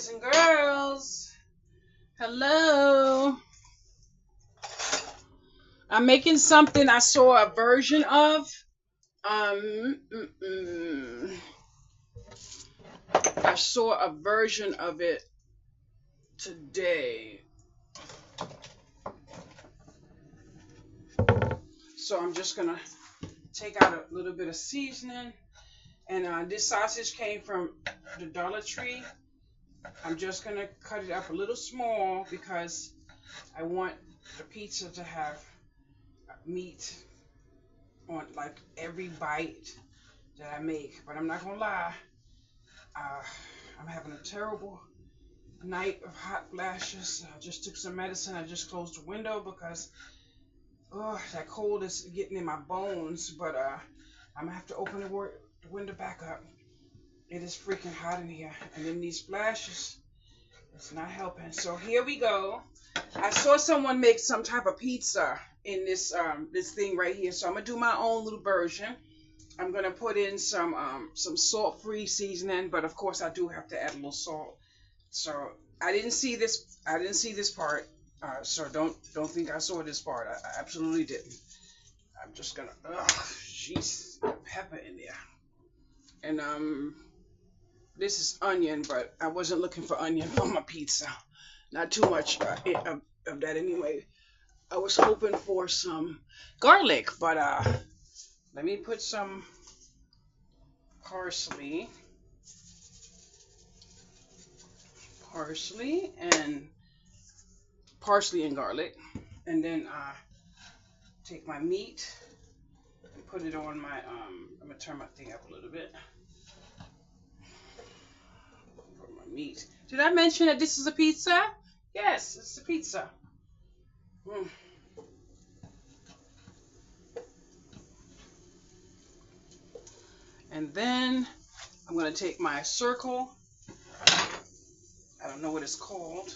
boys and girls. Hello. I'm making something I saw a version of. I saw a version of it today. So I'm just gonna take out a little bit of seasoning. And this sausage came from the Dollar Tree. I'm just gonna cut it up a little small because I want the pizza to have meat on like every bite that I make. But I'm not gonna lie, I'm having a terrible night of hot flashes. I just took some medicine. I just closed the window because that cold is getting in my bones. But I'm gonna have to open the window back up. It is freaking hot in here, and then these flashes, it's not helping. So here we go. I saw someone make some type of pizza in this thing right here, so I'm gonna do my own little version. I'm gonna put in some salt-free seasoning, but of course I do have to add a little salt. So I didn't see this part. So don't think I saw this part. I absolutely didn't. I'm just gonna jeez, pepper in there. And this is onion, but I wasn't looking for onion for my pizza. Not too much of that anyway. I was hoping for some garlic, but let me put some parsley and garlic, and then take my meat and put it on my I'm gonna turn my thing up a little bit. Put my meat. Did I mention that this is a pizza? Yes, it's a pizza. And then I'm gonna take my circle. I don't know what it's called.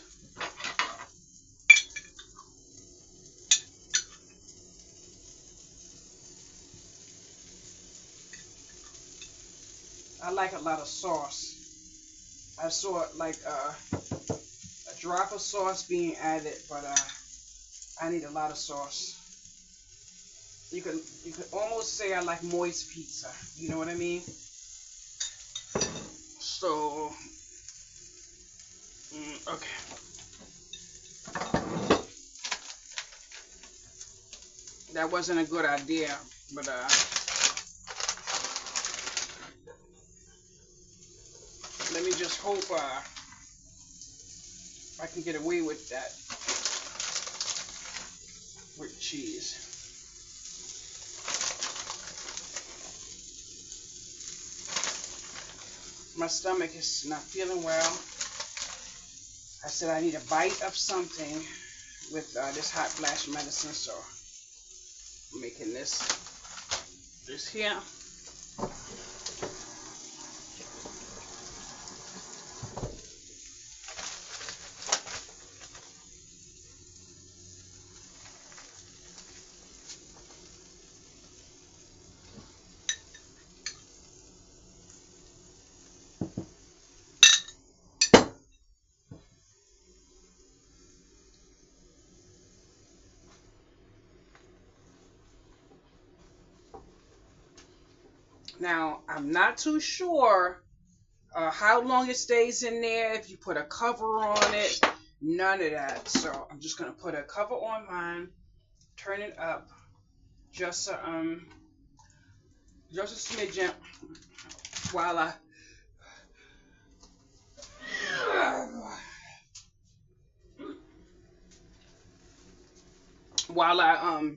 I like a lot of sauce. I saw like a drop of sauce being added, but I need a lot of sauce. You could almost say I like moist pizza. You know what I mean? So okay. That wasn't a good idea, but let me just hope I can get away with that with cheese. My stomach is not feeling well. I said I need a bite of something with this hot flash medicine, so I'm making this here. Now, I'm not too sure how long it stays in there, if you put a cover on it, none of that. So I'm just going to put a cover on mine, turn it up just a smidgen while I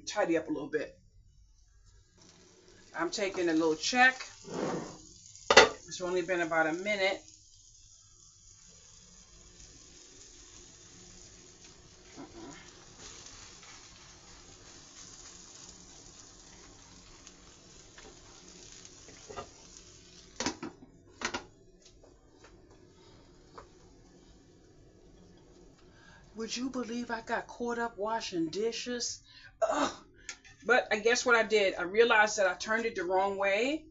tidy up a little bit. I'm taking a little check. It's only been about a minute. Would you believe I got caught up washing dishes? Ugh. But I guess what I did, I realized that I turned it the wrong way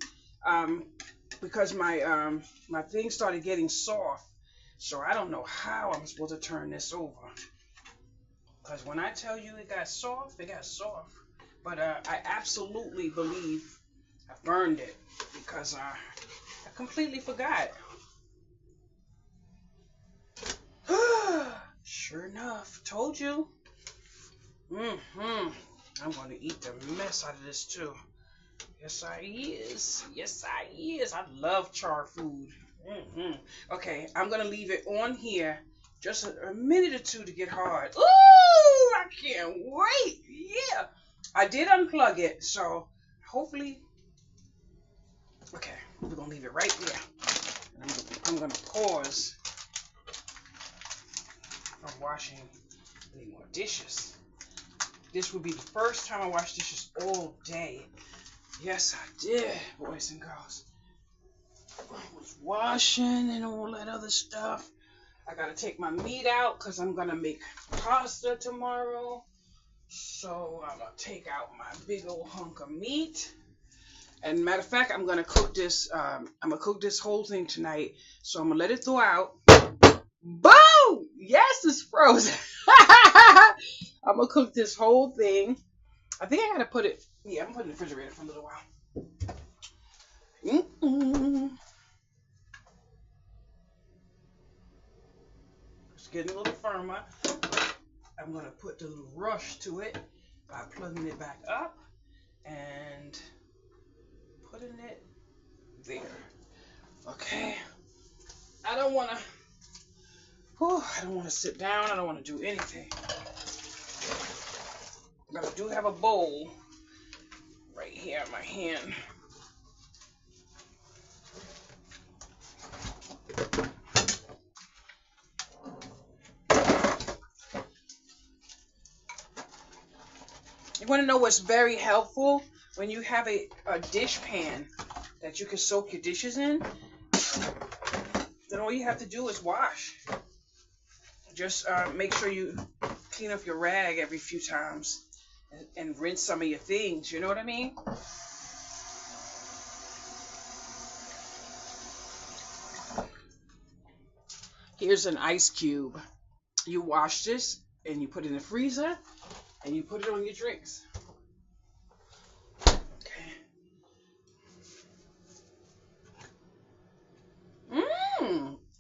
because my thing started getting soft. So I don't know how I'm supposed to turn this over. Because when I tell you it got soft, it got soft. But I absolutely believe I burned it because I completely forgot. Sure enough, told you. I'm going to eat the mess out of this too. Yes, I is. Yes, I is. I love char food. Okay, I'm going to leave it on here just a minute or two to get hard. Ooh, I can't wait. Yeah. I did unplug it, so hopefully. Okay, we're going to leave it right there. And I'm going to pause from washing any more dishes. This would be the first time I wash dishes all day. Yes, I did, boys and girls. I was washing and all that other stuff. I gotta take my meat out because I'm gonna make pasta tomorrow. So I'm gonna take out my big old hunk of meat. And matter of fact, I'm gonna cook this. I'm gonna cook this whole thing tonight. So I'm gonna let it thaw out. Boom! Yes, it's frozen. I'm gonna cook this whole thing. I think I gotta put it. Yeah, I'm putting it in the refrigerator for a little while. It's getting a little firmer. I'm gonna put the little rush to it by plugging it back up and putting it there. Okay. I don't wanna sit down. I don't wanna do anything. But I do have a bowl right here in my hand. You want to know what's very helpful? When you have a dish pan that you can soak your dishes in, then all you have to do is wash. Just make sure you clean up your rag every few times and rinse some of your things. You know what I mean? Here's an ice cube. You wash this and you put it in the freezer and you put it on your drinks. Okay.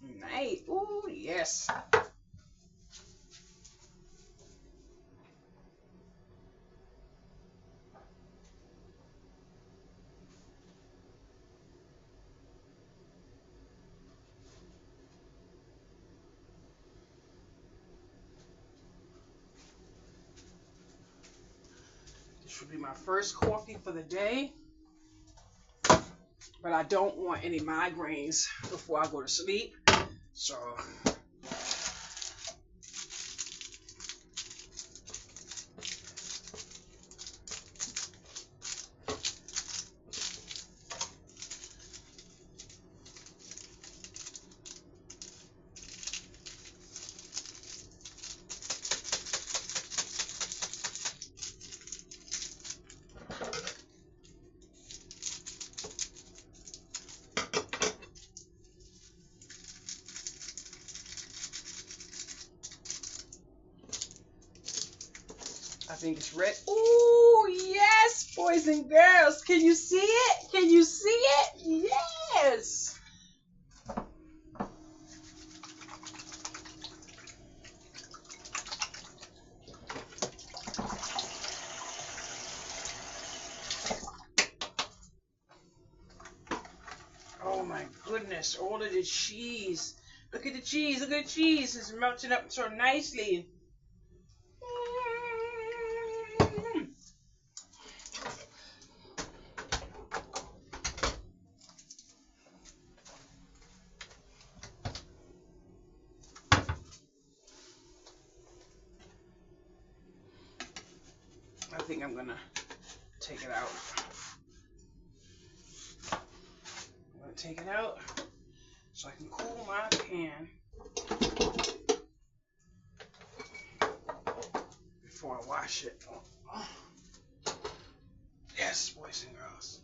Nice. Ooh, yes. This will be my first coffee for the day. But I don't want any migraines before I go to sleep. So I think it's red. Ooh, yes, boys and girls. Can you see it? Can you see it? Yes. Oh my goodness, all of the cheese. Look at the cheese, look at the cheese. It's melting up so nicely. I think I'm gonna take it out. I'm gonna take it out so I can cool my pan before I wash it. Yes, boys and girls.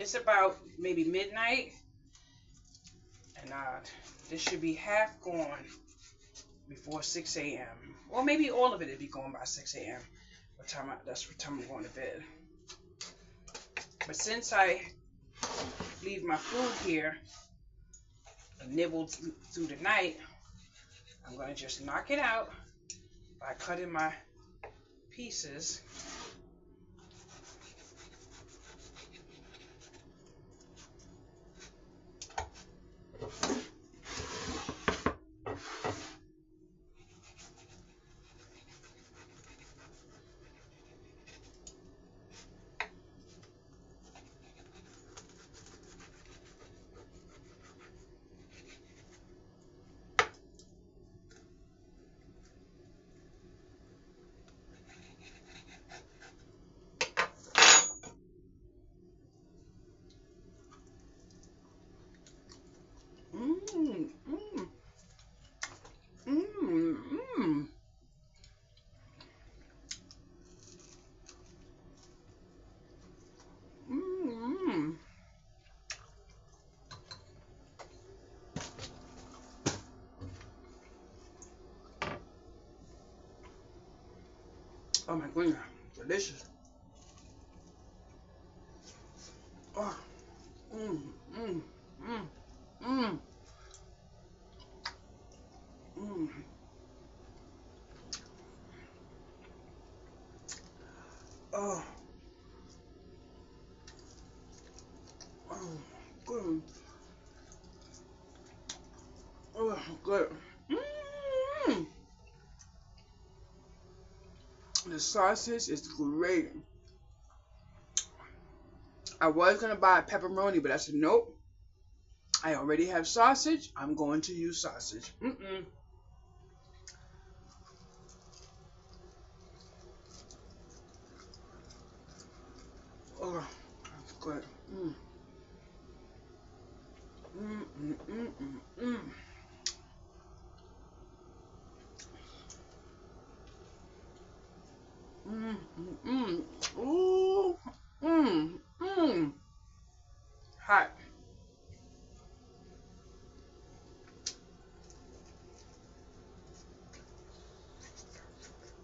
It's about maybe midnight, and this should be half gone before 6 a.m. Or maybe all of it will be gone by 6 a.m. That's what time I'm going to bed. But since I leave my food here and nibble through the night, I'm going to just knock it out by cutting my pieces. Oh my goodness, delicious. Oh, mm, mm, mm, mm, mm. Oh, oh, good. Oh, good. Mm. The sausage is great. I was gonna buy pepperoni, but I said nope. I already have sausage. I'm going to use sausage. Oh, that's good. Mm, mm, mm, mm, mm. Mm, mm, mm. Ooh, hot.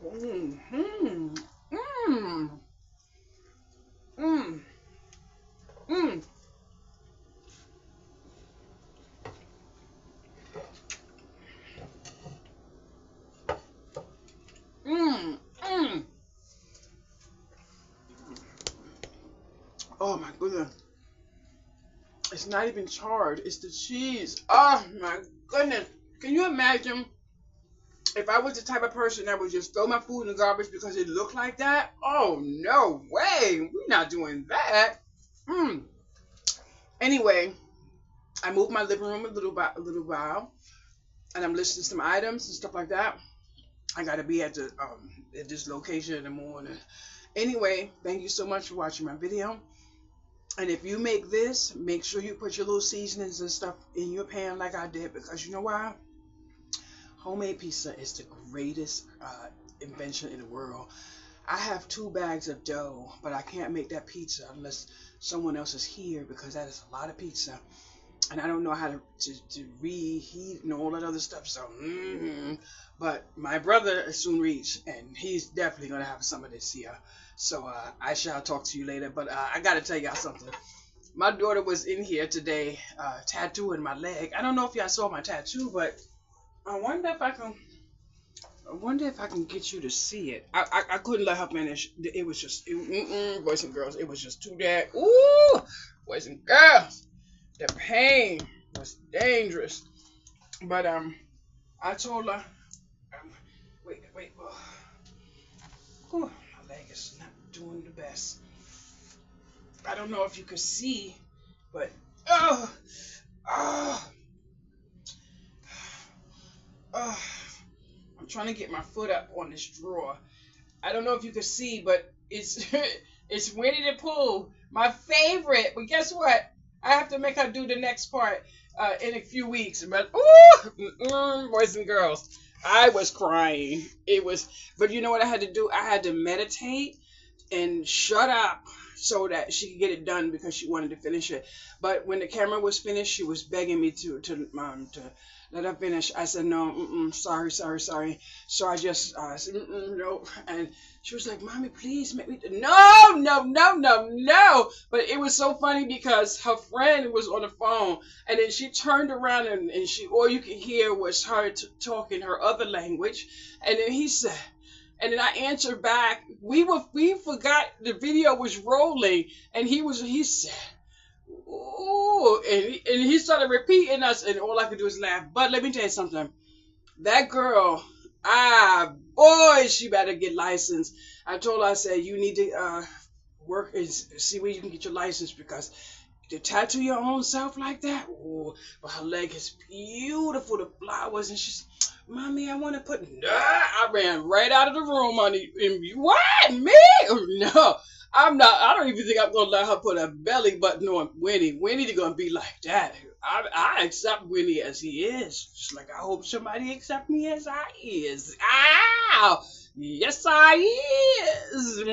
Mm, mm, mm, mm, mm, mm, mm. Oh my goodness. It's not even charred. It's the cheese. Oh my goodness. Can you imagine if I was the type of person that would just throw my food in the garbage because it looked like that? Oh no way. We're not doing that. Anyway, I moved my living room a little while, and I'm listing some items and stuff like that. I gotta be at this location in the morning. Anyway, thank you so much for watching my video. And if you make this, make sure you put your little seasonings and stuff in your pan like I did, because you know why? Homemade pizza is the greatest invention in the world. I have 2 bags of dough, but I can't make that pizza unless someone else is here, because that is a lot of pizza. And I don't know how to reheat and all that other stuff. So, but my brother is soon reach, and he's definitely going to have some of this here. So I shall talk to you later. But I got to tell y'all something. My daughter was in here today tattooing my leg. I don't know if y'all saw my tattoo, but I wonder if I can get you to see it. I couldn't let her finish. It was just, boys and girls, it was just too bad. Ooh, boys and girls. The pain was dangerous. But I told her, wait. Oh, my leg is not doing the best. I don't know if you could see, but I'm trying to get my foot up on this drawer. I don't know if you could see, but it's it's ready to pull. My favorite. But guess what? I have to make her do the next part in a few weeks. But boys and girls, I was crying. But you know what I had to do? I had to meditate and shut up so that she could get it done because she wanted to finish it. But when the camera was finished, she was begging me to let her finish. I said no, sorry. So I just said no, and she was like, "Mommy, please make me." No. But it was so funny because her friend was on the phone, and then she turned around and she all you could hear was her talking her other language, and then he said. And then I answered back. We forgot the video was rolling, and he said, "Ooh," and he started repeating us, and all I could do was laugh. But let me tell you something. That girl, boy, she better get licensed. I told her, I said, you need to work and see where you can get your license because to tattoo your own self like that, oh, but her leg is beautiful, the flowers, and she's, Mommy, I want to put, nah, I ran right out of the room, honey, and what, me? No, I'm not, I don't even think I'm going to let her put a belly button on Winnie. Winnie's going to be like that. I accept Winnie as he is, just like I hope somebody accept me as I is. Ow! Yes, I is.